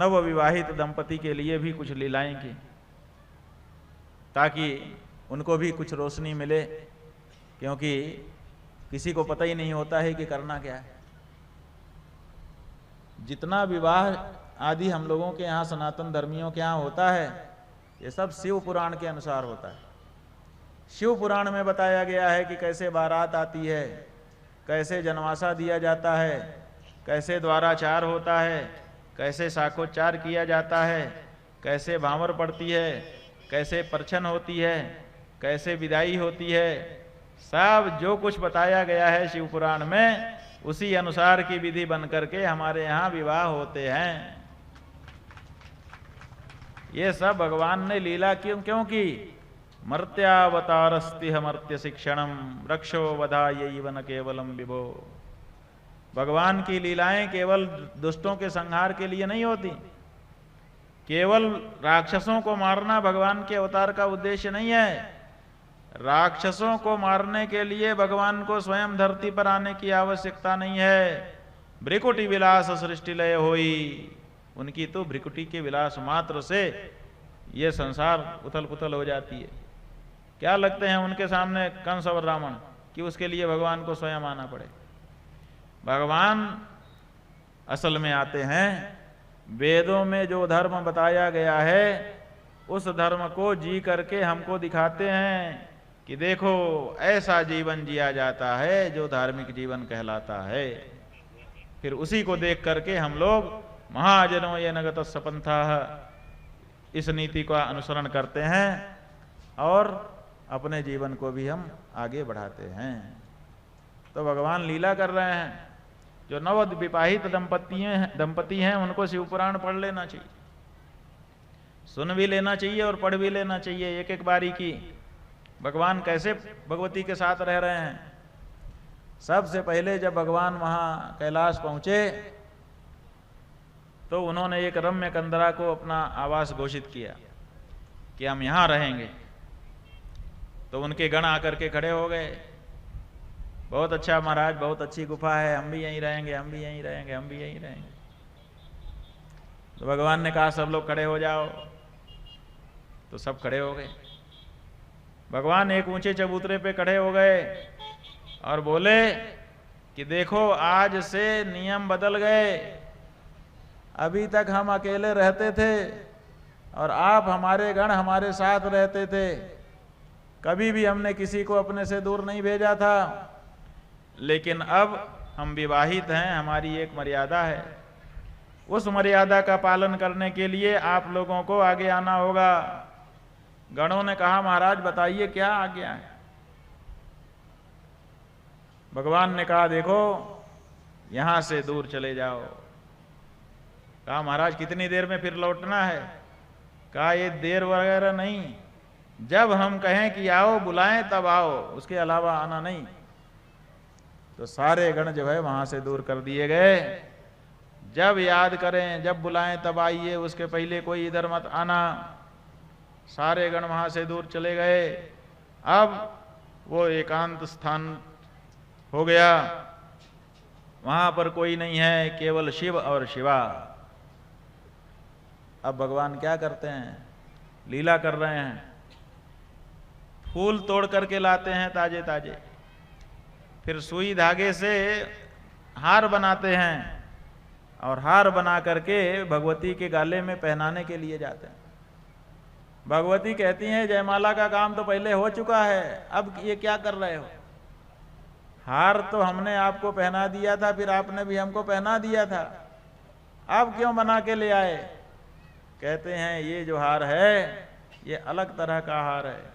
नवविवाहित दंपति के लिए भी कुछ लीलाएं की, ताकि उनको भी कुछ रोशनी मिले, क्योंकि किसी को पता ही नहीं होता है कि करना क्या है। जितना विवाह आदि हम लोगों के यहाँ सनातन धर्मियों के यहाँ होता है, ये सब शिव पुराण के अनुसार होता है। शिव पुराण में बताया गया है कि कैसे बारात आती है, कैसे जनवासा दिया जाता है, कैसे द्वाराचार होता है, कैसे शाखोच्चार किया जाता है, कैसे भांवर पड़ती है, कैसे परछन होती है, कैसे विदाई होती है। सब जो कुछ बताया गया है शिव पुराण में, उसी अनुसार की विधि बन करके हमारे यहाँ विवाह होते हैं। ये सब भगवान ने लीला क्यों की? मर्त्यावतारस्तिह मर्त्य शिक्षणम रक्षो वधायैव न केवलम विभो। भगवान की लीलाएं केवल दुष्टों के संहार के लिए नहीं होती। केवल राक्षसों को मारना भगवान के अवतार का उद्देश्य नहीं है। राक्षसों को मारने के लिए भगवान को स्वयं धरती पर आने की आवश्यकता नहीं है। भ्रिकुटी विलास सृष्टि लय होई, उनकी तो भ्रिकुटी के विलास मात्र से ये संसार उथल पुथल हो जाती है। क्या लगते हैं उनके सामने कंस और रावण कि उसके लिए भगवान को स्वयं आना पड़े? भगवान असल में आते हैं, वेदों में जो धर्म बताया गया है उस धर्म को जी करके हमको दिखाते हैं कि देखो ऐसा जीवन जिया जाता है जो धार्मिक जीवन कहलाता है। फिर उसी को देख करके हम लोग महाजनों ये नगत सपंथा इस नीति का अनुसरण करते हैं और अपने जीवन को भी हम आगे बढ़ाते हैं। तो भगवान लीला कर रहे हैं। जो नव विवाहित दंपति हैं उनको शिव पुराण पढ़ लेना चाहिए, सुन भी लेना चाहिए और पढ़ भी लेना चाहिए एक एक बारी की। भगवान कैसे भगवती के साथ रह रहे हैं। सबसे पहले जब भगवान वहां कैलाश पहुंचे तो उन्होंने एक रम्य कंदरा को अपना आवास घोषित किया कि हम यहां रहेंगे। तो उनके गण आकर के खड़े हो गए, बहुत अच्छा महाराज, बहुत अच्छी गुफा है, हम भी यहीं रहेंगे, हम भी यहीं रहेंगे, हम भी यहीं रहेंगे। तो भगवान ने कहा सब लोग खड़े हो जाओ। तो सब खड़े हो गए। भगवान एक ऊंचे चबूतरे पे खड़े हो गए और बोले कि देखो आज से नियम बदल गए। अभी तक हम अकेले रहते थे और आप हमारे गण हमारे साथ रहते थे। कभी भी हमने किसी को अपने से दूर नहीं भेजा था। लेकिन अब हम विवाहित हैं, हमारी एक मर्यादा है। उस मर्यादा का पालन करने के लिए आप लोगों को आगे आना होगा। गणों ने कहा महाराज बताइए क्या आज्ञा है। भगवान ने कहा देखो यहां से दूर चले जाओ। कहा महाराज कितनी देर में फिर लौटना है? कहा ये देर वगैरह नहीं, जब हम कहें कि आओ बुलाएं तब आओ, उसके अलावा आना नहीं। तो सारे गण जो है वहां से दूर कर दिए गए। जब याद करें, जब बुलाएं तब आइए, उसके पहले कोई इधर मत आना। सारे गण वहां से दूर चले गए। अब वो एकांत स्थान हो गया, वहां पर कोई नहीं है, केवल शिव और शिवा। अब भगवान क्या करते हैं? लीला कर रहे हैं। फूल तोड़ करके लाते हैं ताजे ताजे, फिर सुई धागे से हार बनाते हैं और हार बना करके भगवती के गाले में पहनाने के लिए जाते हैं। भगवती कहती हैं जयमाला का काम तो पहले हो चुका है, अब ये क्या कर रहे हो? हार तो हमने आपको पहना दिया था, फिर आपने भी हमको पहना दिया था, अब क्यों बना के ले आए? कहते हैं ये जो हार है ये अलग तरह का हार है।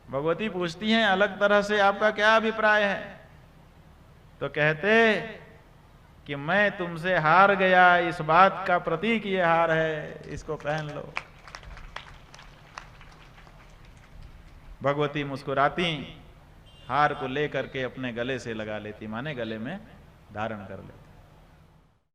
भगवती पूछती हैं अलग तरह से आपका क्या अभिप्राय है? तो कहते कि मैं तुमसे हार गया, इस बात का प्रतीक ये हार है, इसको पहन लो। भगवती मुस्कुराती, हार को लेकर के अपने गले से लगा लेती, माने गले में धारण कर ले।